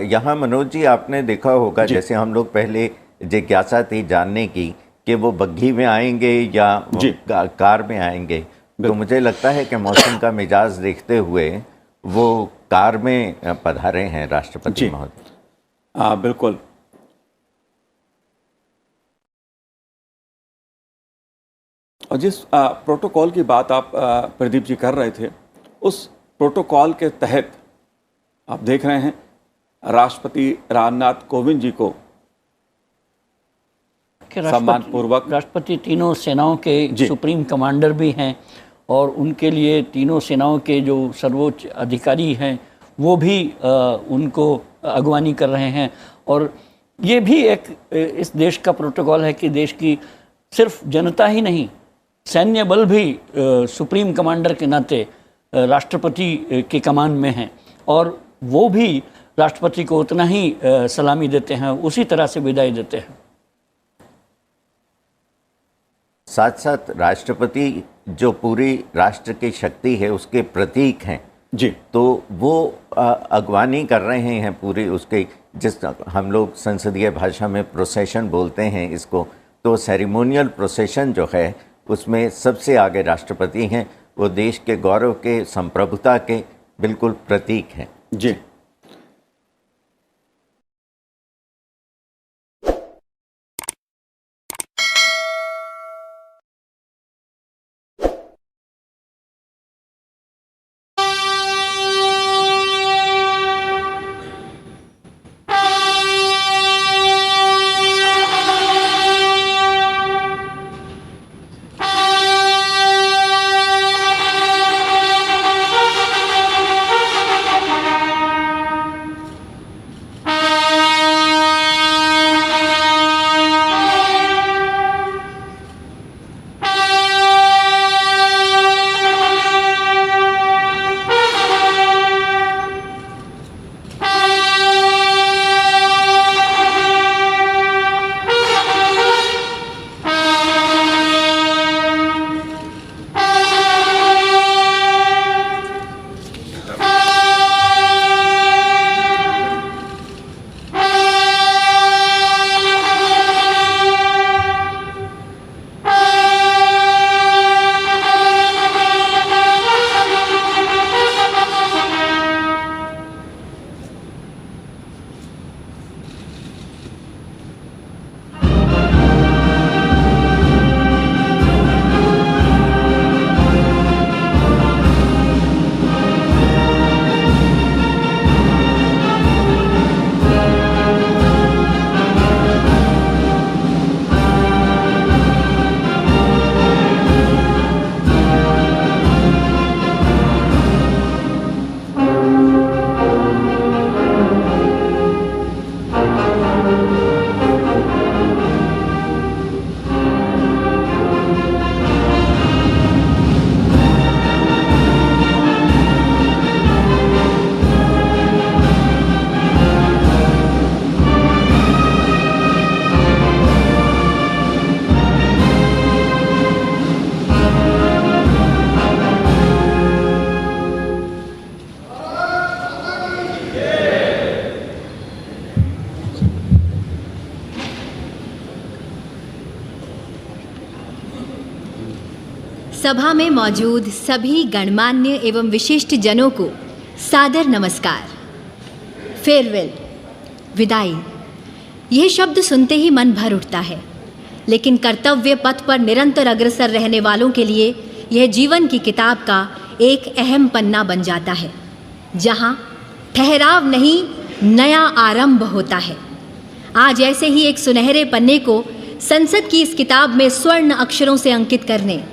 यहाँ मनोज जी आपने देखा होगा, जैसे हम लोग पहले जिज्ञासा थी जानने की कि वो बग्घी में आएंगे या कार में आएंगे, तो मुझे लगता है कि मौसम का मिजाज देखते हुए वो कार में पधारे हैं राष्ट्रपति महोदय। बिल्कुल। और जिस प्रोटोकॉल की बात आप प्रदीप जी कर रहे थे, उस प्रोटोकॉल के तहत आप देख रहे हैं राष्ट्रपति रामनाथ कोविंद जी को सम्मानपूर्वक, राष्ट्रपति तीनों सेनाओं के सुप्रीम कमांडर भी हैं और उनके लिए तीनों सेनाओं के जो सर्वोच्च अधिकारी हैं वो भी उनको अगवानी कर रहे हैं। और ये भी एक इस देश का प्रोटोकॉल है कि देश की सिर्फ जनता ही नहीं, सैन्य बल भी सुप्रीम कमांडर के नाते राष्ट्रपति के कमान में हैं और वो भी राष्ट्रपति को उतना ही सलामी देते हैं, उसी तरह से विदाई देते हैं। साथ साथ राष्ट्रपति जो पूरी राष्ट्र की शक्ति है उसके प्रतीक हैं जी, तो वो अगवानी कर रहे हैं पूरी उसके, जिस हम लोग संसदीय भाषा में प्रोसेशन बोलते हैं इसको, तो सेरेमोनियल प्रोसेशन जो है उसमें सबसे आगे राष्ट्रपति हैं। वो देश के गौरव के, संप्रभुता के बिल्कुल प्रतीक हैं जी। सभा में मौजूद सभी गणमान्य एवं विशिष्ट जनों को सादर नमस्कार। फेयरवेल, विदाई, यह शब्द सुनते ही मन भर उठता है, लेकिन कर्तव्य पथ पर निरंतर अग्रसर रहने वालों के लिए यह जीवन की किताब का एक अहम पन्ना बन जाता है, जहां ठहराव नहीं, नया आरंभ होता है। आज ऐसे ही एक सुनहरे पन्ने को संसद की इस किताब में स्वर्ण अक्षरों से अंकित करने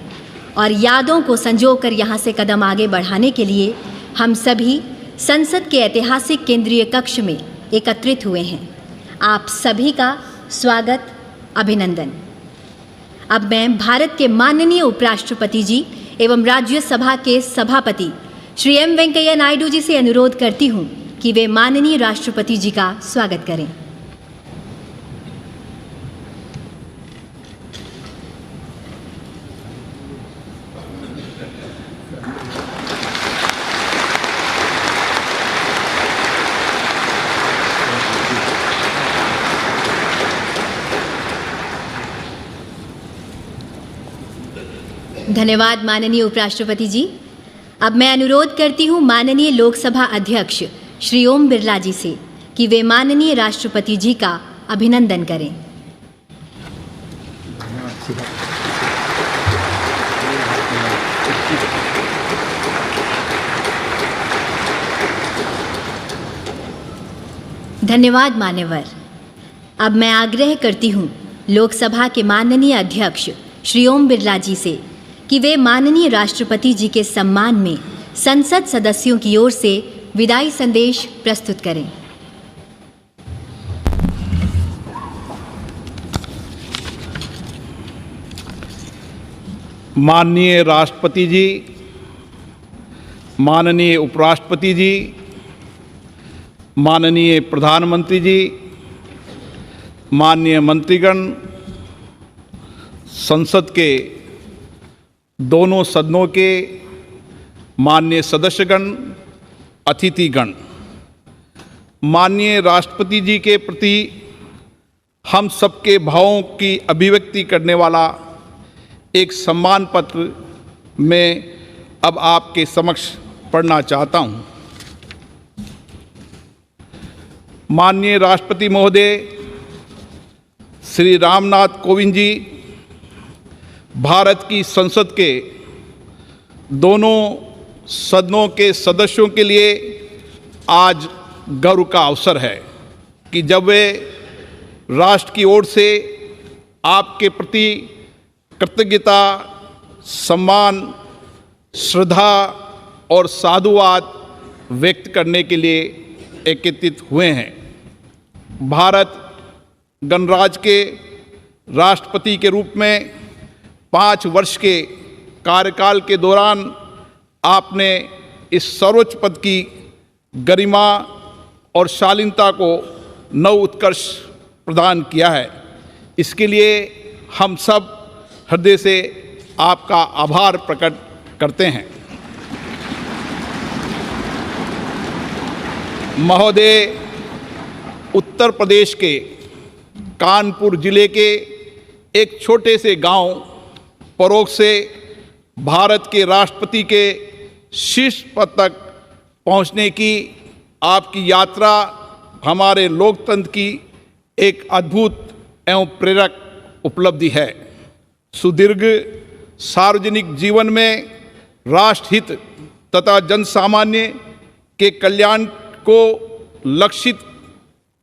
और यादों को संजोकर यहाँ से कदम आगे बढ़ाने के लिए हम सभी संसद के ऐतिहासिक केंद्रीय कक्ष में एकत्रित हुए हैं। आप सभी का स्वागत, अभिनंदन। अब मैं भारत के माननीय उपराष्ट्रपति जी एवं राज्यसभा के सभापति श्री एम वेंकैया नायडू जी से अनुरोध करती हूँ कि वे माननीय राष्ट्रपति जी का स्वागत करें। धन्यवाद माननीय उपराष्ट्रपति जी। अब मैं अनुरोध करती हूँ माननीय लोकसभा अध्यक्ष श्री ओम बिरला जी से कि वे माननीय राष्ट्रपति जी का अभिनंदन करें। धन्यवाद मान्यवर। अब मैं आग्रह करती हूँ लोकसभा के माननीय अध्यक्ष श्री ओम बिरला जी से कि वे माननीय राष्ट्रपति जी के सम्मान में संसद सदस्यों की ओर से विदाई संदेश प्रस्तुत करें। माननीय राष्ट्रपति जी, माननीय उपराष्ट्रपति जी, माननीय प्रधानमंत्री जी, माननीय मंत्रीगण, संसद के दोनों सदनों के माननीय सदस्यगण, अतिथिगण, माननीय राष्ट्रपति जी के प्रति हम सबके भावों की अभिव्यक्ति करने वाला एक सम्मान पत्र मैं अब आपके समक्ष पढ़ना चाहता हूँ। माननीय राष्ट्रपति महोदय श्री रामनाथ कोविंद जी, भारत की संसद के दोनों सदनों के सदस्यों के लिए आज गर्व का अवसर है कि जब वे राष्ट्र की ओर से आपके प्रति कृतज्ञता, सम्मान, श्रद्धा और साधुवाद व्यक्त करने के लिए एकत्रित हुए हैं। भारत गणराज्य के राष्ट्रपति के रूप में 5 वर्ष के कार्यकाल के दौरान आपने इस सर्वोच्च पद की गरिमा और शालीनता को नव उत्कर्ष प्रदान किया है। इसके लिए हम सब हृदय से आपका आभार प्रकट करते हैं। महोदय, उत्तर प्रदेश के कानपुर जिले के एक छोटे से गांव परोग से भारत के राष्ट्रपति के शीर्ष पद तक पहुंचने की आपकी यात्रा हमारे लोकतंत्र की एक अद्भुत एवं प्रेरक उपलब्धि है। सुदीर्घ सार्वजनिक जीवन में राष्ट्रहित तथा जनसामान्य के कल्याण को लक्षित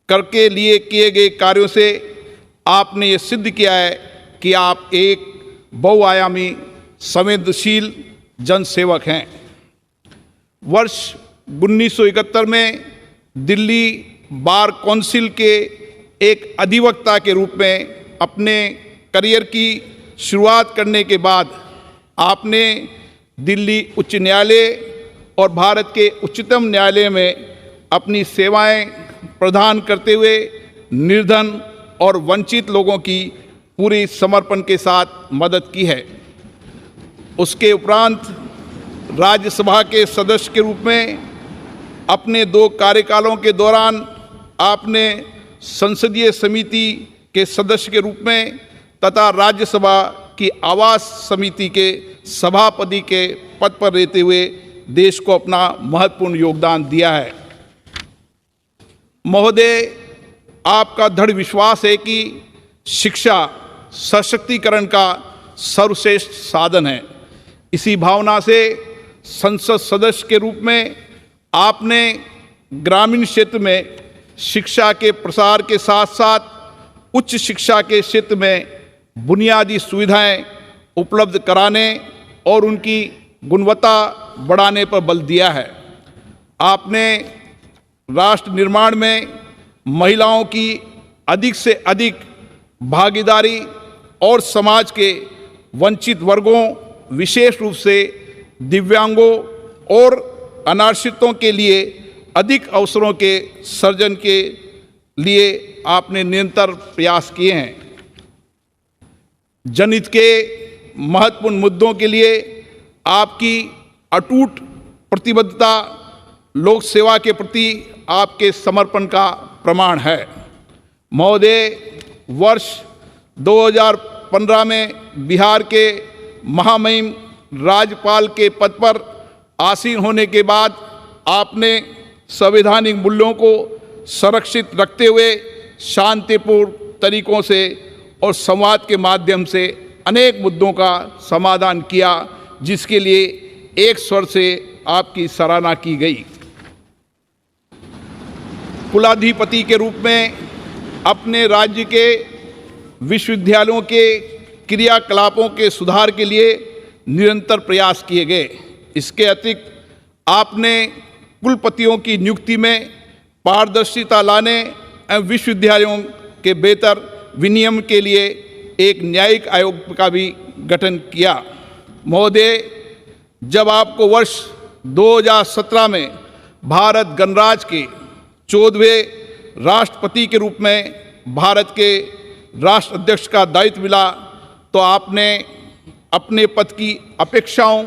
करके लिए किए गए कार्यों से आपने ये सिद्ध किया है कि आप एक बहुआयामी संवेदनशील जनसेवक हैं। वर्ष 1971 में दिल्ली बार काउंसिल के एक अधिवक्ता के रूप में अपने करियर की शुरुआत करने के बाद आपने दिल्ली उच्च न्यायालय और भारत के उच्चतम न्यायालय में अपनी सेवाएं प्रदान करते हुए निर्धन और वंचित लोगों की पूरी समर्पण के साथ मदद की है। उसके उपरांत राज्यसभा के सदस्य के रूप में अपने 2 कार्यकालों के दौरान आपने संसदीय समिति के सदस्य के रूप में तथा राज्यसभा की आवास समिति के सभापति के पद पर रहते हुए देश को अपना महत्वपूर्ण योगदान दिया है। महोदय, आपका दृढ़ विश्वास है कि शिक्षा सशक्तिकरण का सर्वश्रेष्ठ साधन है। इसी भावना से संसद सदस्य के रूप में आपने ग्रामीण क्षेत्र में शिक्षा के प्रसार के साथ साथ उच्च शिक्षा के क्षेत्र में बुनियादी सुविधाएं उपलब्ध कराने और उनकी गुणवत्ता बढ़ाने पर बल दिया है। आपने राष्ट्र निर्माण में महिलाओं की अधिक से अधिक भागीदारी और समाज के वंचित वर्गों, विशेष रूप से दिव्यांगों और अनाश्रितों के लिए अधिक अवसरों के सृजन के लिए आपने निरंतर प्रयास किए हैं। जनहित के महत्वपूर्ण मुद्दों के लिए आपकी अटूट प्रतिबद्धता लोक सेवा के प्रति आपके समर्पण का प्रमाण है। महोदय, वर्ष 2015 में बिहार के महामहिम राज्यपाल के पद पर आसीन होने के बाद आपने संवैधानिक मूल्यों को संरक्षित रखते हुए शांतिपूर्ण तरीकों से और संवाद के माध्यम से अनेक मुद्दों का समाधान किया, जिसके लिए एक स्वर से आपकी सराहना की गई। कुलाधिपति के रूप में अपने राज्य के विश्वविद्यालयों के क्रियाकलापों के सुधार के लिए निरंतर प्रयास किए गए। इसके अतिरिक्त आपने कुलपतियों की नियुक्ति में पारदर्शिता लाने एवं विश्वविद्यालयों के बेहतर विनियमन के लिए एक न्यायिक आयोग का भी गठन किया। महोदय, जब आपको वर्ष 2017 में भारत गणराज्य के 14वें राष्ट्रपति के रूप में भारत के राष्ट्राध्यक्ष का दायित्व मिला, तो आपने अपने पद की अपेक्षाओं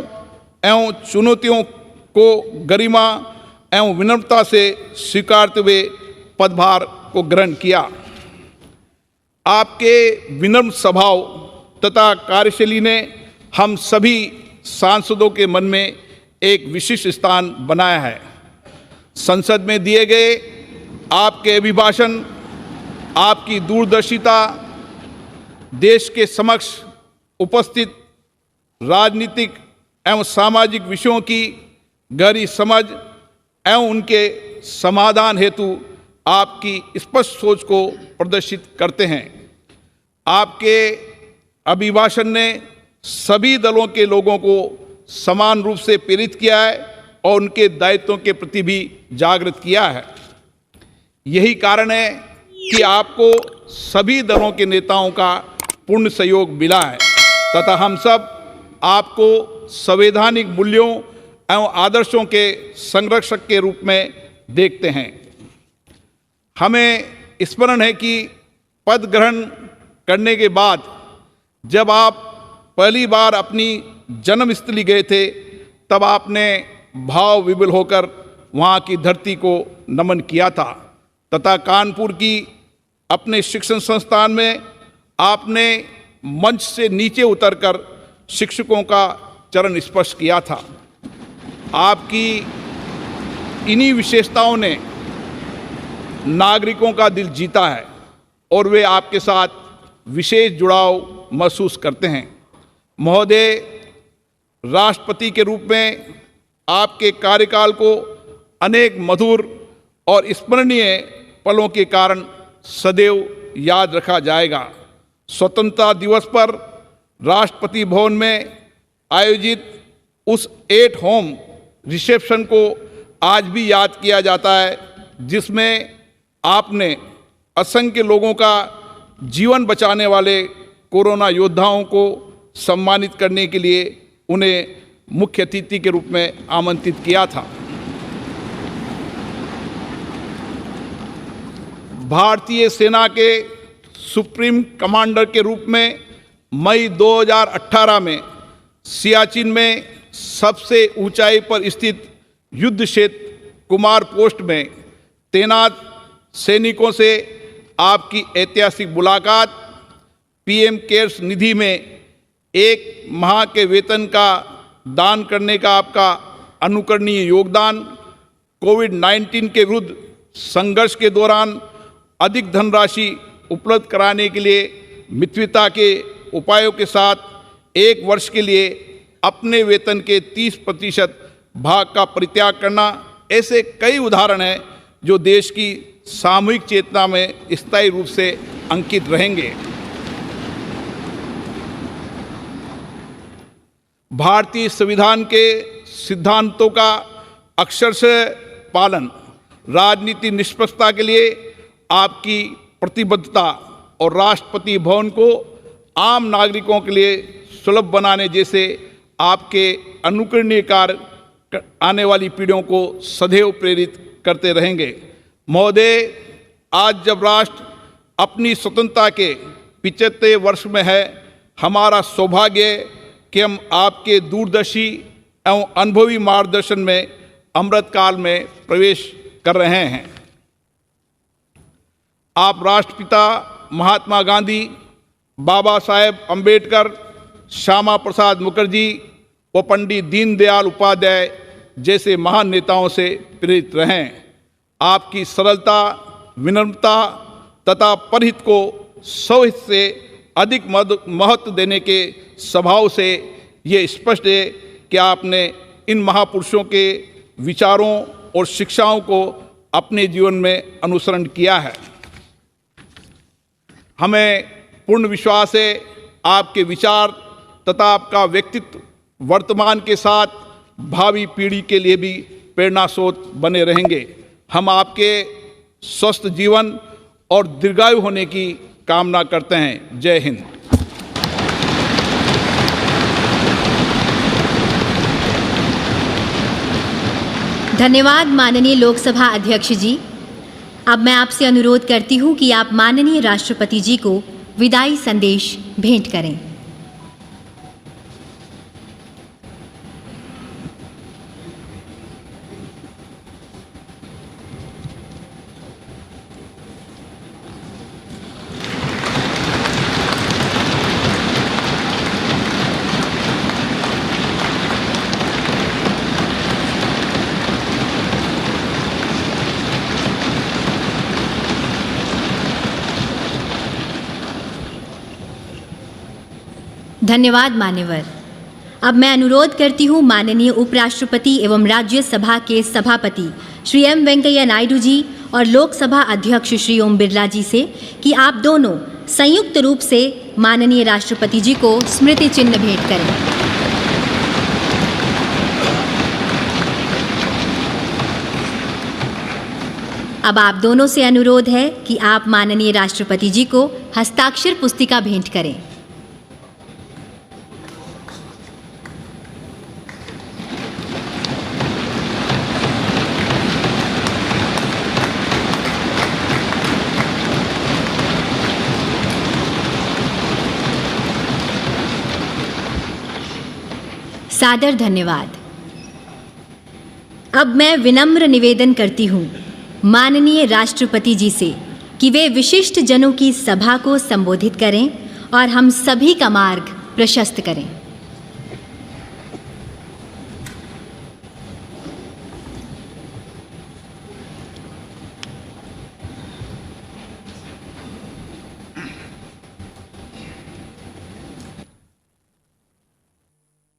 एवं चुनौतियों को गरिमा एवं विनम्रता से स्वीकारते हुए पदभार को ग्रहण किया। आपके विनम्र स्वभाव तथा कार्यशैली ने हम सभी सांसदों के मन में एक विशिष्ट स्थान बनाया है। संसद में दिए गए आपके अभिभाषण, आपकी दूरदर्शिता देश के समक्ष उपस्थित राजनीतिक एवं सामाजिक विषयों की गहरी समझ एवं उनके समाधान हेतु आपकी स्पष्ट सोच को प्रदर्शित करते हैं। आपके अभिभाषण ने सभी दलों के लोगों को समान रूप से प्रेरित किया है और उनके दायित्वों के प्रति भी जागृत किया है। यही कारण है कि आपको सभी दलों के नेताओं का पूर्ण सहयोग मिला है तथा हम सब आपको संवैधानिक मूल्यों एवं आदर्शों के संरक्षक के रूप में देखते हैं। हमें स्मरण है कि पद ग्रहण करने के बाद जब आप पहली बार अपनी जन्मस्थली गए थे, तब आपने भाव विभोर होकर वहाँ की धरती को नमन किया था तथा कानपुर की अपने शिक्षण संस्थान में आपने मंच से नीचे उतरकर शिक्षकों का चरण स्पर्श किया था। आपकी इन्हीं विशेषताओं ने नागरिकों का दिल जीता है और वे आपके साथ विशेष जुड़ाव महसूस करते हैं। महोदय, राष्ट्रपति के रूप में आपके कार्यकाल को अनेक मधुर और स्मरणीय पलों के कारण सदैव याद रखा जाएगा। स्वतंत्रता दिवस पर राष्ट्रपति भवन में आयोजित उस एट होम रिसेप्शन को आज भी याद किया जाता है, जिसमें आपने असंख्य लोगों का जीवन बचाने वाले कोरोना योद्धाओं को सम्मानित करने के लिए उन्हें मुख्य अतिथि के रूप में आमंत्रित किया था। भारतीय सेना के सुप्रीम कमांडर के रूप में मई 2018 में सियाचिन में सबसे ऊंचाई पर स्थित युद्ध क्षेत्र कुमार पोस्ट में तैनात सैनिकों से आपकी ऐतिहासिक मुलाकात, पीएम केयर्स निधि में 1 माह के वेतन का दान करने का आपका अनुकरणीय योगदान, कोविड-19 के विरुद्ध संघर्ष के दौरान अधिक धनराशि उपलब्ध कराने के लिए मितव्ययिता के उपायों के साथ 1 वर्ष के लिए अपने वेतन के 30% भाग का परित्याग करना, ऐसे कई उदाहरण हैं जो देश की सामूहिक चेतना में स्थायी रूप से अंकित रहेंगे। भारतीय संविधान के सिद्धांतों का अक्षरशः पालन, राजनीति निष्पक्षता के लिए आपकी प्रतिबद्धता और राष्ट्रपति भवन को आम नागरिकों के लिए सुलभ बनाने जैसे आपके अनुकरणीय कार्य आने वाली पीढ़ियों को सदैव प्रेरित करते रहेंगे। महोदय, आज जब राष्ट्र अपनी स्वतंत्रता के 75वें वर्ष में है, हमारा सौभाग्य है कि हम आपके दूरदर्शी एवं अनुभवी मार्गदर्शन में अमृतकाल में प्रवेश कर रहे हैं। आप राष्ट्रपिता महात्मा गांधी, बाबा साहेब अम्बेडकर, श्यामा प्रसाद मुखर्जी व पंडित दीनदयाल उपाध्याय जैसे महान नेताओं से प्रेरित रहें। आपकी सरलता, विनम्रता तथा परहित को स्वहित से अधिक महत्व देने के स्वभाव से ये स्पष्ट है कि आपने इन महापुरुषों के विचारों और शिक्षाओं को अपने जीवन में अनुसरण किया है। हमें पूर्ण विश्वास है आपके विचार तथा आपका व्यक्तित्व वर्तमान के साथ भावी पीढ़ी के लिए भी प्रेरणा स्रोत बने रहेंगे। हम आपके स्वस्थ जीवन और दीर्घायु होने की कामना करते हैं। जय हिंद। धन्यवाद माननीय लोकसभा अध्यक्ष जी। अब मैं आपसे अनुरोध करती हूं कि आप माननीय राष्ट्रपति जी को विदाई संदेश भेंट करें। धन्यवाद मान्यवर। अब मैं अनुरोध करती हूँ माननीय उपराष्ट्रपति एवं राज्यसभा के सभापति श्री एम वेंकैया नायडू जी और लोकसभा अध्यक्ष श्री ओम बिरला जी से कि आप दोनों संयुक्त रूप से माननीय राष्ट्रपति जी को स्मृति चिन्ह भेंट करें। अब आप दोनों से अनुरोध है कि आप माननीय राष्ट्रपति जी को हस्ताक्षर पुस्तिका भेंट करें। सादर धन्यवाद। अब मैं विनम्र निवेदन करती हूँ माननीय राष्ट्रपति जी से कि वे विशिष्ट जनों की सभा को संबोधित करें और हम सभी का मार्ग प्रशस्त करें।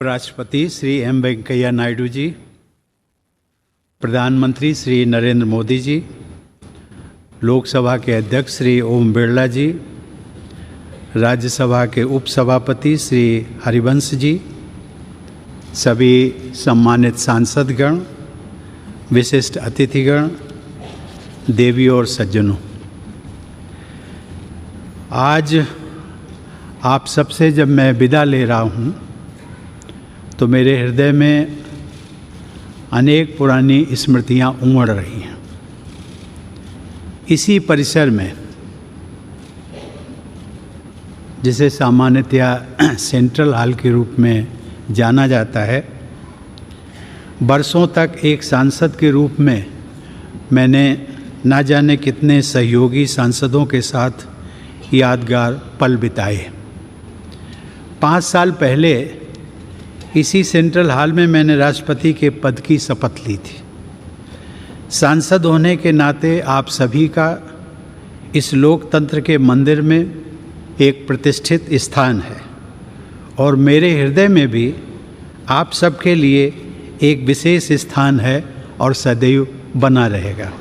राष्ट्रपति श्री एम वेंकैया नायडू जी, प्रधानमंत्री श्री नरेंद्र मोदी जी, लोकसभा के अध्यक्ष श्री ओम बिरला जी, राज्यसभा के उपसभापति श्री हरिवंश जी, सभी सम्मानित सांसदगण, विशिष्ट अतिथिगण, देवी और सज्जनों, आज आप सबसे जब मैं विदा ले रहा हूँ तो मेरे हृदय में अनेक पुरानी स्मृतियाँ उमड़ रही हैं। इसी परिसर में, जिसे सामान्यतया सेंट्रल हॉल के रूप में जाना जाता है, बरसों तक एक सांसद के रूप में मैंने ना जाने कितने सहयोगी सांसदों के साथ यादगार पल बिताए। 5 साल पहले इसी सेंट्रल हॉल में मैंने राष्ट्रपति के पद की शपथ ली थी। सांसद होने के नाते आप सभी का इस लोकतंत्र के मंदिर में एक प्रतिष्ठित स्थान है और मेरे हृदय में भी आप सबके लिए एक विशेष स्थान है और सदैव बना रहेगा।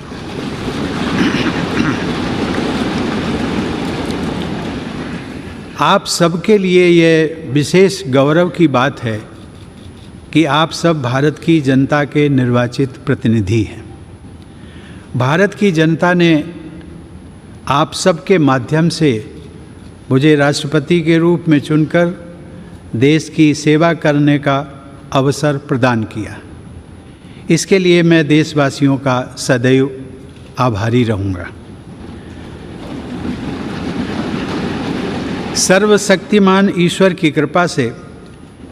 आप सबके लिए ये विशेष गौरव की बात है कि आप सब भारत की जनता के निर्वाचित प्रतिनिधि हैं। भारत की जनता ने आप सब के माध्यम से मुझे राष्ट्रपति के रूप में चुनकर देश की सेवा करने का अवसर प्रदान किया। इसके लिए मैं देशवासियों का सदैव आभारी रहूँगा। सर्वशक्तिमान ईश्वर की कृपा से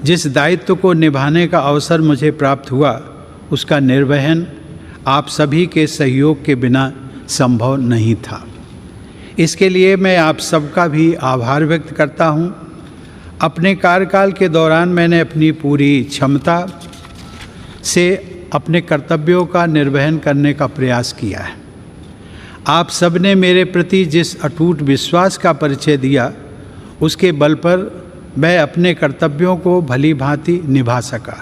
जिस दायित्व को निभाने का अवसर मुझे प्राप्त हुआ, उसका निर्वहन आप सभी के सहयोग के बिना संभव नहीं था। इसके लिए मैं आप सबका भी आभार व्यक्त करता हूँ। अपने कार्यकाल के दौरान मैंने अपनी पूरी क्षमता से अपने कर्तव्यों का निर्वहन करने का प्रयास किया है। आप सबने मेरे प्रति जिस अटूट विश्वास का परिचय दिया, उसके बल पर मैं अपने कर्तव्यों को भली भांति निभा सका।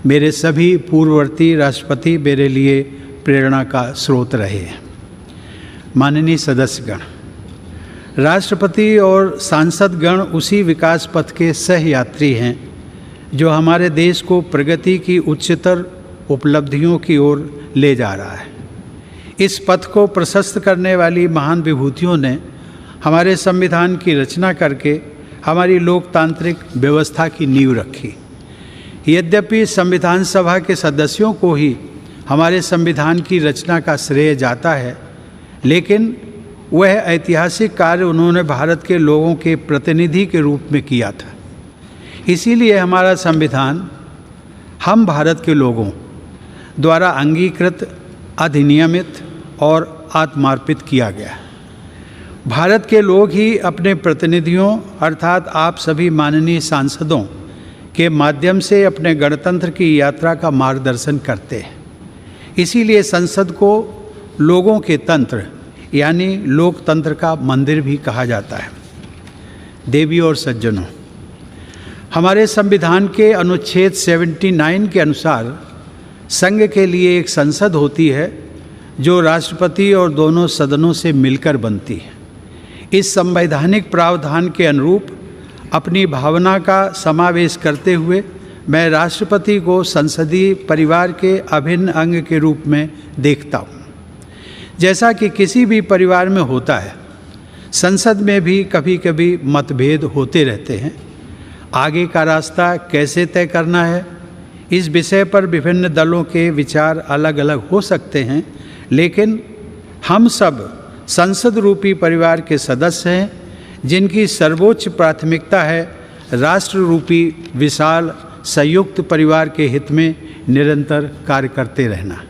मेरे सभी पूर्ववर्ती राष्ट्रपति मेरे लिए प्रेरणा का स्रोत रहे हैं। माननीय सदस्यगण, राष्ट्रपति और सांसदगण उसी विकास पथ के सहयात्री हैं जो हमारे देश को प्रगति की उच्चतर उपलब्धियों की ओर ले जा रहा है। इस पथ को प्रशस्त करने वाली महान विभूतियों ने हमारे संविधान की रचना करके हमारी लोकतांत्रिक व्यवस्था की नींव रखी। यद्यपि संविधान सभा के सदस्यों को ही हमारे संविधान की रचना का श्रेय जाता है, लेकिन वह ऐतिहासिक कार्य उन्होंने भारत के लोगों के प्रतिनिधि के रूप में किया था। इसीलिए हमारा संविधान हम भारत के लोगों द्वारा अंगीकृत, अधिनियमित और आत्मार्पित किया गया। भारत के लोग ही अपने प्रतिनिधियों अर्थात आप सभी माननीय सांसदों के माध्यम से अपने गणतंत्र की यात्रा का मार्गदर्शन करते हैं। इसीलिए संसद को लोगों के तंत्र यानी लोकतंत्र का मंदिर भी कहा जाता है। देवी और सज्जनों, हमारे संविधान के अनुच्छेद 79 के अनुसार संघ के लिए एक संसद होती है जो राष्ट्रपति और दोनों सदनों से मिलकर बनती है। इस संवैधानिक प्रावधान के अनुरूप अपनी भावना का समावेश करते हुए मैं राष्ट्रपति को संसदीय परिवार के अभिन्न अंग के रूप में देखता हूँ। जैसा कि किसी भी परिवार में होता है, संसद में भी कभी कभी मतभेद होते रहते हैं। आगे का रास्ता कैसे तय करना है, इस विषय पर विभिन्न दलों के विचार अलग अलग हो सकते हैं, लेकिन हम सब संसद रूपी परिवार के सदस्य हैं जिनकी सर्वोच्च प्राथमिकता है राष्ट्र रूपी विशाल संयुक्त परिवार के हित में निरंतर कार्य करते रहना।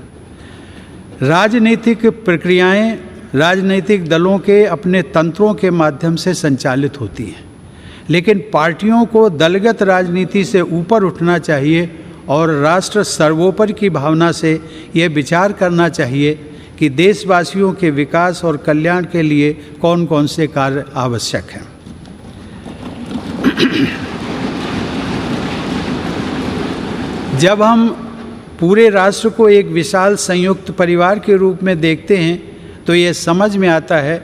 राजनीतिक प्रक्रियाएं राजनीतिक दलों के अपने तंत्रों के माध्यम से संचालित होती हैं, लेकिन पार्टियों को दलगत राजनीति से ऊपर उठना चाहिए और राष्ट्र सर्वोपरि की भावना से यह विचार करना चाहिए कि देशवासियों के विकास और कल्याण के लिए कौन कौन से कार्य आवश्यक हैं। जब हम पूरे राष्ट्र को एक विशाल संयुक्त परिवार के रूप में देखते हैं तो ये समझ में आता है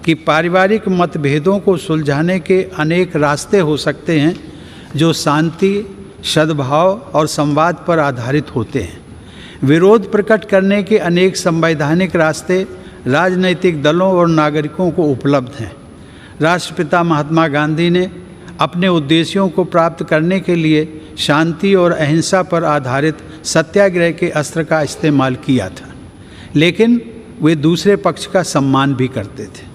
कि पारिवारिक मतभेदों को सुलझाने के अनेक रास्ते हो सकते हैं जो शांति, सद्भाव और संवाद पर आधारित होते हैं। विरोध प्रकट करने के अनेक संवैधानिक रास्ते राजनीतिक दलों और नागरिकों को उपलब्ध हैं। राष्ट्रपिता महात्मा गांधी ने अपने उद्देश्यों को प्राप्त करने के लिए शांति और अहिंसा पर आधारित सत्याग्रह के अस्त्र का इस्तेमाल किया था, लेकिन वे दूसरे पक्ष का सम्मान भी करते थे।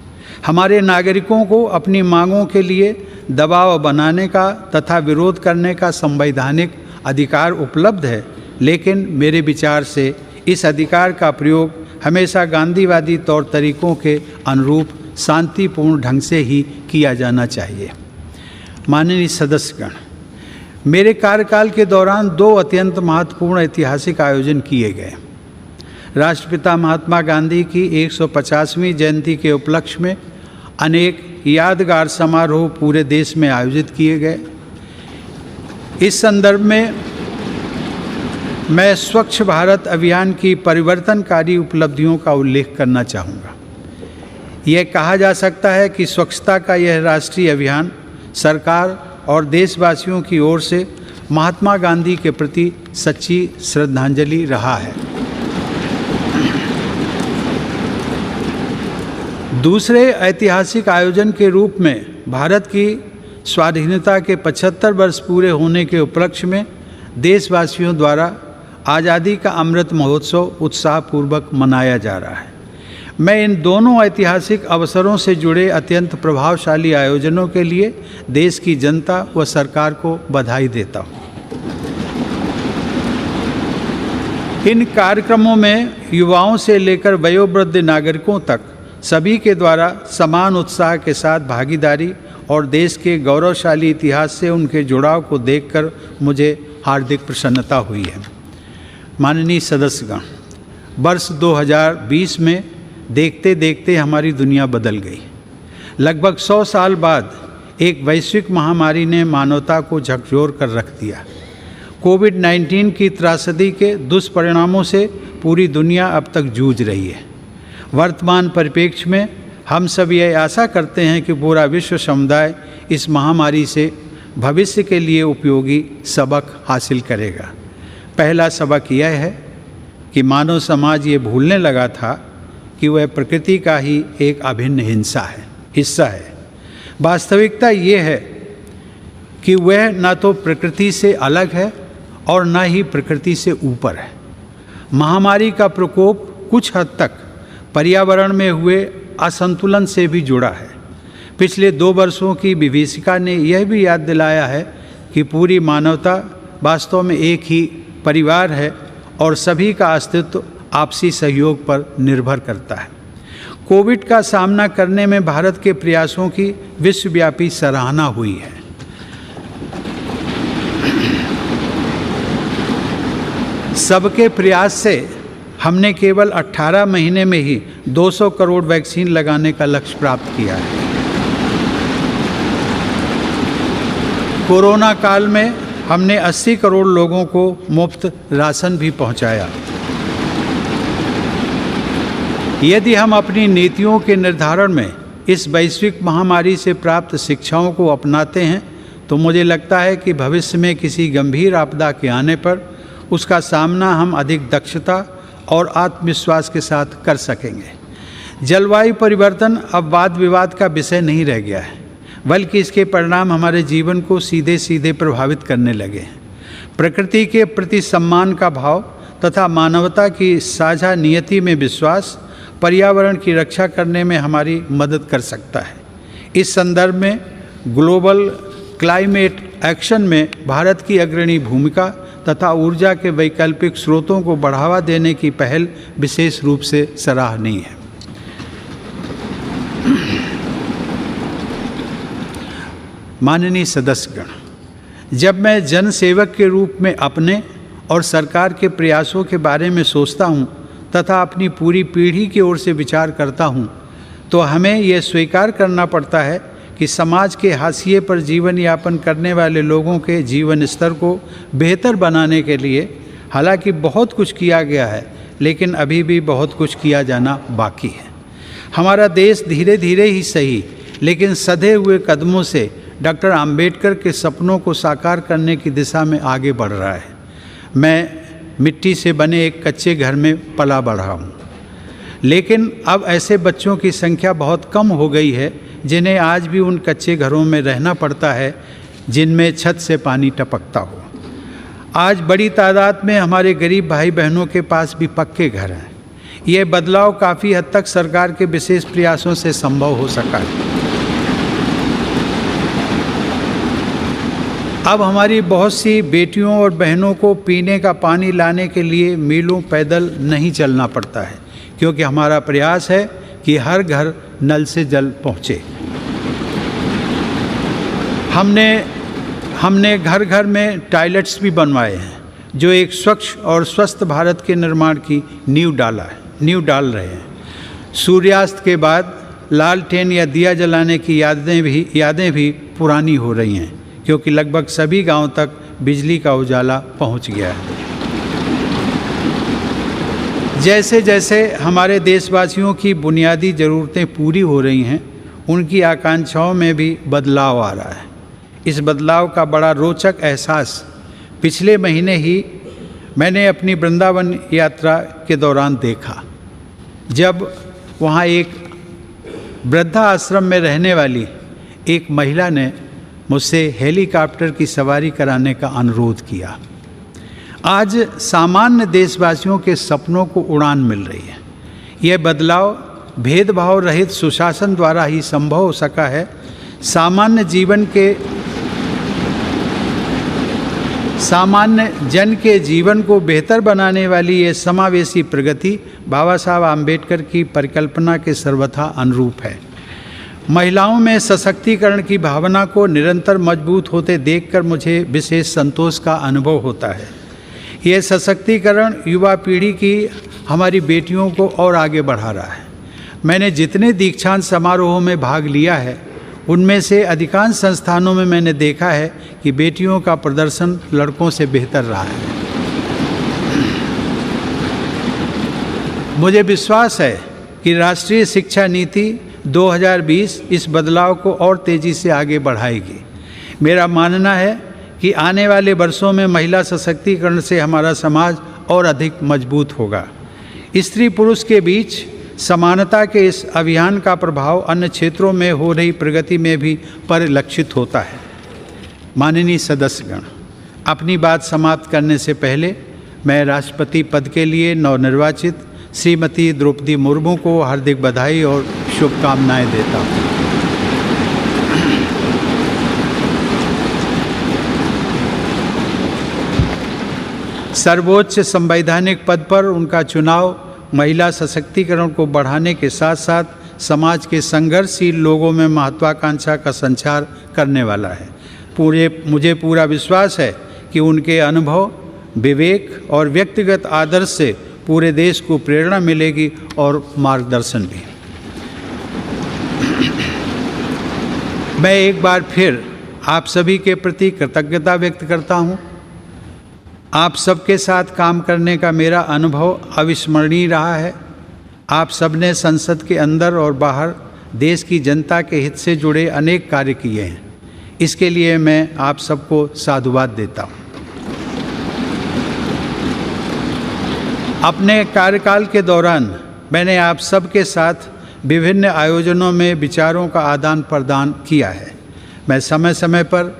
हमारे नागरिकों को अपनी मांगों के लिए दबाव बनाने का तथा विरोध करने का संवैधानिक अधिकार उपलब्ध है, लेकिन मेरे विचार से इस अधिकार का प्रयोग हमेशा गांधीवादी तौर तरीकों के अनुरूप शांतिपूर्ण ढंग से ही किया जाना चाहिए। माननीय सदस्यगण, मेरे कार्यकाल के दौरान 2 अत्यंत महत्वपूर्ण ऐतिहासिक आयोजन किए गए। राष्ट्रपिता महात्मा गांधी की 150वीं जयंती के उपलक्ष्य में अनेक यादगार समारोह पूरे देश में आयोजित किए गए। इस संदर्भ में मैं स्वच्छ भारत अभियान की परिवर्तनकारी उपलब्धियों का उल्लेख करना चाहूँगा। यह कहा जा सकता है कि स्वच्छता का यह राष्ट्रीय अभियान सरकार और देशवासियों की ओर से महात्मा गांधी के प्रति सच्ची श्रद्धांजलि रहा है। दूसरे ऐतिहासिक आयोजन के रूप में भारत की स्वाधीनता के 75 वर्ष पूरे होने के उपलक्ष्य में देशवासियों द्वारा आज़ादी का अमृत महोत्सव उत्साहपूर्वक मनाया जा रहा है। मैं इन दोनों ऐतिहासिक अवसरों से जुड़े अत्यंत प्रभावशाली आयोजनों के लिए देश की जनता व सरकार को बधाई देता हूँ। इन कार्यक्रमों में युवाओं से लेकर वयोवृद्ध नागरिकों तक सभी के द्वारा समान उत्साह के साथ भागीदारी और देश के गौरवशाली इतिहास से उनके जुड़ाव को देखकर मुझे हार्दिक प्रसन्नता हुई है। माननीय सदस्यगण, वर्ष 2020 में देखते देखते हमारी दुनिया बदल गई। लगभग 100 साल बाद एक वैश्विक महामारी ने मानवता को झकझोर कर रख दिया। कोविड-19 की त्रासदी के दुष्परिणामों से पूरी दुनिया अब तक जूझ रही है। वर्तमान परिप्रेक्ष्य में हम सब ये आशा करते हैं कि पूरा विश्व समुदाय इस महामारी से भविष्य के लिए उपयोगी सबक हासिल करेगा। पहला सबक यह है कि मानव समाज ये भूलने लगा था कि वह प्रकृति का ही एक अभिन्न हिस्सा है। वास्तविकता ये है कि वह न तो प्रकृति से अलग है और न ही प्रकृति से ऊपर है। महामारी का प्रकोप कुछ हद तक पर्यावरण में हुए असंतुलन से भी जुड़ा है। पिछले 2 वर्षों की विभीषिका ने यह भी याद दिलाया है कि पूरी मानवता वास्तव में एक ही परिवार है और सभी का अस्तित्व आपसी सहयोग पर निर्भर करता है। कोविड का सामना करने में भारत के प्रयासों की विश्वव्यापी सराहना हुई है। सबके प्रयास से हमने केवल 18 महीने में ही 200 करोड़ वैक्सीन लगाने का लक्ष्य प्राप्त किया है। कोरोना काल में हमने 80 करोड़ लोगों को मुफ्त राशन भी पहुंचाया। यदि हम अपनी नीतियों के निर्धारण में इस वैश्विक महामारी से प्राप्त शिक्षाओं को अपनाते हैं तो मुझे लगता है कि भविष्य में किसी गंभीर आपदा के आने पर उसका सामना हम अधिक दक्षता और आत्मविश्वास के साथ कर सकेंगे। जलवायु परिवर्तन अब वाद विवाद का विषय नहीं रह गया है, बल्कि इसके परिणाम हमारे जीवन को सीधे सीधे प्रभावित करने लगे हैं। प्रकृति के प्रति सम्मान का भाव तथा मानवता की साझा नियति में विश्वास पर्यावरण की रक्षा करने में हमारी मदद कर सकता है। इस संदर्भ में ग्लोबल क्लाइमेट एक्शन में भारत की अग्रणी भूमिका तथा ऊर्जा के वैकल्पिक स्रोतों को बढ़ावा देने की पहल विशेष रूप से सराहनीय है। माननीय सदस्यगण, जब मैं जन सेवक के रूप में अपने और सरकार के प्रयासों के बारे में सोचता हूँ तथा अपनी पूरी पीढ़ी की ओर से विचार करता हूँ तो हमें यह स्वीकार करना पड़ता है कि समाज के हाशिए पर जीवन यापन करने वाले लोगों के जीवन स्तर को बेहतर बनाने के लिए हालांकि बहुत कुछ किया गया है, लेकिन अभी भी बहुत कुछ किया जाना बाकी है। हमारा देश धीरे धीरे ही सही लेकिन सधे हुए कदमों से डॉक्टर अंबेडकर के सपनों को साकार करने की दिशा में आगे बढ़ रहा है। मैं मिट्टी से बने एक कच्चे घर में पला बढ़ा हूँ, लेकिन अब ऐसे बच्चों की संख्या बहुत कम हो गई है जिन्हें आज भी उन कच्चे घरों में रहना पड़ता है जिनमें छत से पानी टपकता हो। आज बड़ी तादाद में हमारे गरीब भाई बहनों के पास भी पक्के घर हैं। ये बदलाव काफ़ी हद तक सरकार के विशेष प्रयासों से संभव हो सका है। अब हमारी बहुत सी बेटियों और बहनों को पीने का पानी लाने के लिए मीलों पैदल नहीं चलना पड़ता है, क्योंकि हमारा प्रयास है कि हर घर नल से जल पहुँचे। हमने घर घर में टॉयलेट्स भी बनवाए हैं जो एक स्वच्छ और स्वस्थ भारत के निर्माण की नींव डाल रहे हैं। सूर्यास्त के बाद लालटेन या दिया जलाने की यादें भी पुरानी हो रही हैं, क्योंकि लगभग सभी गांव तक बिजली का उजाला पहुंच गया है। जैसे जैसे हमारे देशवासियों की बुनियादी ज़रूरतें पूरी हो रही हैं, उनकी आकांक्षाओं में भी बदलाव आ रहा है। इस बदलाव का बड़ा रोचक एहसास पिछले महीने ही मैंने अपनी वृंदावन यात्रा के दौरान देखा, जब वहाँ एक वृद्धा आश्रम में रहने वाली एक महिला ने मुझसे हेलीकॉप्टर की सवारी कराने का अनुरोध किया। आज सामान्य देशवासियों के सपनों को उड़ान मिल रही है। यह बदलाव भेदभाव रहित सुशासन द्वारा ही संभव हो सका है। सामान्य जन के जीवन को बेहतर बनाने वाली ये समावेशी प्रगति बाबा साहब आम्बेडकर की परिकल्पना के सर्वथा अनुरूप है। महिलाओं में सशक्तिकरण की भावना को निरंतर मजबूत होते देखकर मुझे विशेष संतोष का अनुभव होता है। यह सशक्तिकरण युवा पीढ़ी की हमारी बेटियों को और आगे बढ़ा रहा है। मैंने जितने दीक्षांत समारोहों में भाग लिया है, उनमें से अधिकांश संस्थानों में मैंने देखा है कि बेटियों का प्रदर्शन लड़कों से बेहतर रहा है। मुझे विश्वास है कि राष्ट्रीय शिक्षा नीति 2020 इस बदलाव को और तेज़ी से आगे बढ़ाएगी। मेरा मानना है कि आने वाले वर्षों में महिला सशक्तिकरण से हमारा समाज और अधिक मजबूत होगा। स्त्री पुरुष के बीच समानता के इस अभियान का प्रभाव अन्य क्षेत्रों में हो रही प्रगति में भी परिलक्षित होता है। माननीय सदस्यगण, अपनी बात समाप्त करने से पहले मैं राष्ट्रपति पद के लिए नवनिर्वाचित श्रीमती द्रौपदी मुर्मू को हार्दिक बधाई और शुभकामनाएं देता हूँ। सर्वोच्च संवैधानिक पद पर उनका चुनाव महिला सशक्तिकरण को बढ़ाने के साथ साथ समाज के संघर्षशील लोगों में महत्वाकांक्षा का संचार करने वाला है। मुझे पूरा विश्वास है कि उनके अनुभव, विवेक और व्यक्तिगत आदर्श से पूरे देश को प्रेरणा मिलेगी और मार्गदर्शन भी। मैं एक बार फिर आप सभी के प्रति कृतज्ञता व्यक्त करता हूँ। आप सबके साथ काम करने का मेरा अनुभव अविस्मरणीय रहा है। आप सबने संसद के अंदर और बाहर देश की जनता के हित से जुड़े अनेक कार्य किए हैं। इसके लिए मैं आप सबको साधुवाद देता हूँ। अपने कार्यकाल के दौरान मैंने आप सबके साथ विभिन्न आयोजनों में विचारों का आदान प्रदान किया है। मैं समय समय पर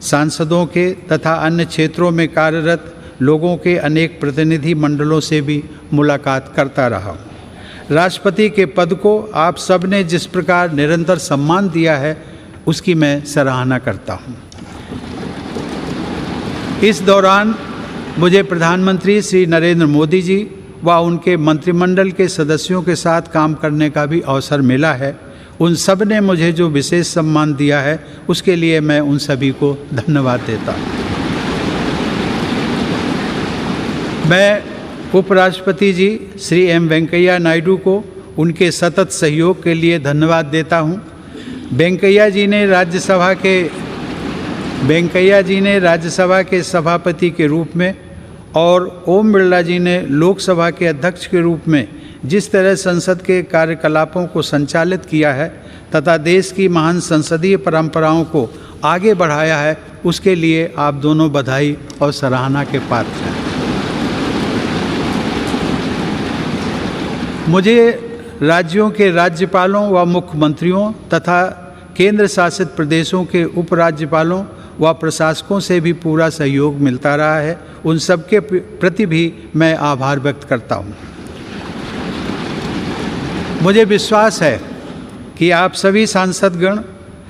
सांसदों के तथा अन्य क्षेत्रों में कार्यरत लोगों के अनेक प्रतिनिधि मंडलों से भी मुलाकात करता रहा हूँ। राष्ट्रपति के पद को आप सब ने जिस प्रकार निरंतर सम्मान दिया है, उसकी मैं सराहना करता हूँ। इस दौरान मुझे प्रधानमंत्री श्री नरेंद्र मोदी जी व उनके मंत्रिमंडल के सदस्यों के साथ काम करने का भी अवसर मिला है। उन सब ने मुझे जो विशेष सम्मान दिया है, उसके लिए मैं उन सभी को धन्यवाद देता हूँ। मैं उपराष्ट्रपति जी श्री एम वेंकैया नायडू को उनके सतत सहयोग के लिए धन्यवाद देता हूँ। वेंकैया जी ने राज्यसभा के सभापति के रूप में और ओम बिरला जी ने लोकसभा के अध्यक्ष के रूप में जिस तरह संसद के कार्यकलापों को संचालित किया है तथा देश की महान संसदीय परंपराओं को आगे बढ़ाया है, उसके लिए आप दोनों बधाई और सराहना के पात्र हैं। मुझे राज्यों के राज्यपालों व मुख्यमंत्रियों तथा केंद्र शासित प्रदेशों के उपराज्यपालों व प्रशासकों से भी पूरा सहयोग मिलता रहा है। उन सबके प्रति भी मैं आभार व्यक्त करता हूँ। मुझे विश्वास है कि आप सभी सांसदगण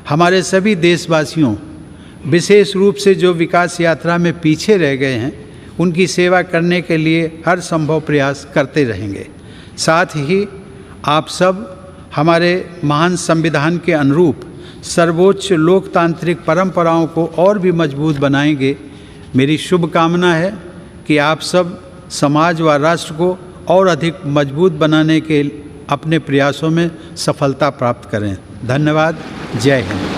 हमारे सभी देशवासियों, विशेष रूप से जो विकास यात्रा में पीछे रह गए हैं, उनकी सेवा करने के लिए हर संभव प्रयास करते रहेंगे। साथ ही आप सब हमारे महान संविधान के अनुरूप सर्वोच्च लोकतांत्रिक परंपराओं को और भी मजबूत बनाएंगे। मेरी शुभकामना है कि आप सब समाज व राष्ट्र को और अधिक मजबूत बनाने के अपने प्रयासों में सफलता प्राप्त करें। धन्यवाद। जय हिंद।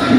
कि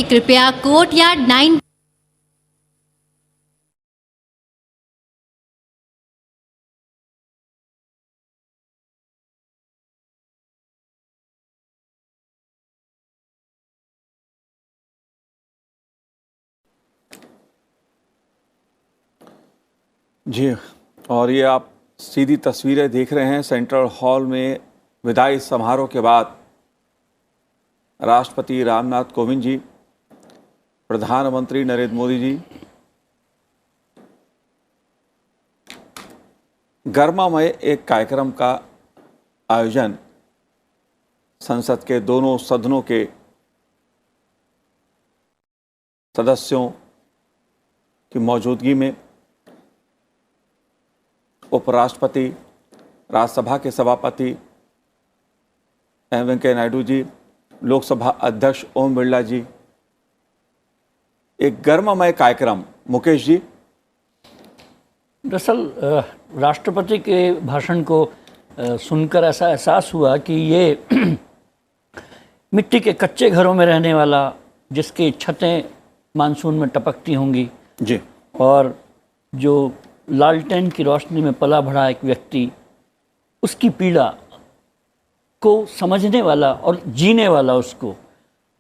कृपया कोर्टयार्ड 9 जी, और ये आप सीधी तस्वीरें देख रहे हैं सेंट्रल हॉल में विदाई समारोह के बाद राष्ट्रपति रामनाथ कोविंद जी, प्रधानमंत्री नरेंद्र मोदी जी गर्मामय एक कार्यक्रम का आयोजन संसद के दोनों सदनों के सदस्यों की मौजूदगी में उपराष्ट्रपति, राज्यसभा के सभापति एम वेंकैया नायडू जी, लोकसभा अध्यक्ष ओम बिरला जी, एक गर्ममय कार्यक्रम। मुकेश जी। दरअसल राष्ट्रपति के भाषण को सुनकर ऐसा एहसास हुआ कि ये मिट्टी के कच्चे घरों में रहने वाला, जिसकी छतें मानसून में टपकती होंगी जी, और जो लालटेन की रोशनी में पला बढ़ा एक व्यक्ति, उसकी पीड़ा को समझने वाला और जीने वाला उसको,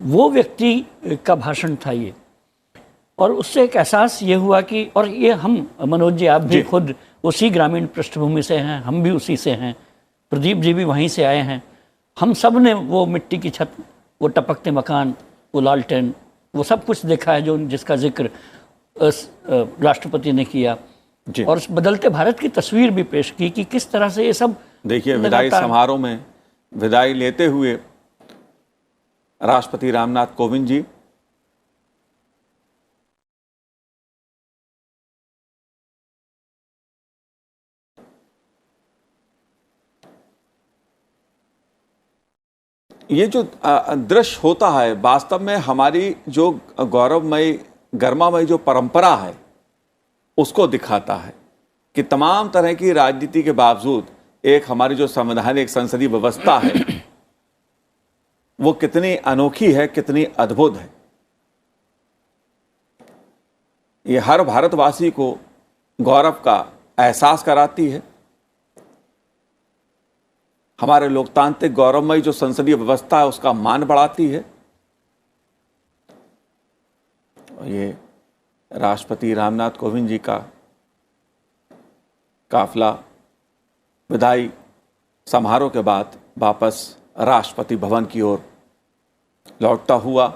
वो व्यक्ति का भाषण था ये। और उससे एक एहसास ये हुआ कि, और ये हम मनोज जी आप भी खुद उसी ग्रामीण पृष्ठभूमि से हैं, हम भी उसी से हैं, प्रदीप जी भी वहीं से आए हैं, हम सब ने वो मिट्टी की छत, वो टपकते मकान, वो लालटेन, वो सब कुछ देखा है जो जिसका जिक्र राष्ट्रपति ने किया। और उस बदलते भारत की तस्वीर भी पेश की कि किस तरह से ये सब देखिए, विदाई समारोह में विदाई लेते हुए राष्ट्रपति रामनाथ कोविंद जी ये जो दृश्य होता है वास्तव में हमारी जो गौरवमयी गर्मामयी जो परंपरा है उसको दिखाता है कि तमाम तरह की राजनीति के बावजूद एक हमारी जो संवैधानिक संसदीय व्यवस्था है वो कितनी अनोखी है, कितनी अद्भुत है। ये हर भारतवासी को गौरव का एहसास कराती है। हमारे लोकतांत्रिक गौरवमयी जो संसदीय व्यवस्था है उसका मान बढ़ाती है। ये राष्ट्रपति रामनाथ कोविंद जी का काफिला विदाई समारोह के बाद वापस राष्ट्रपति भवन की ओर लौटता हुआ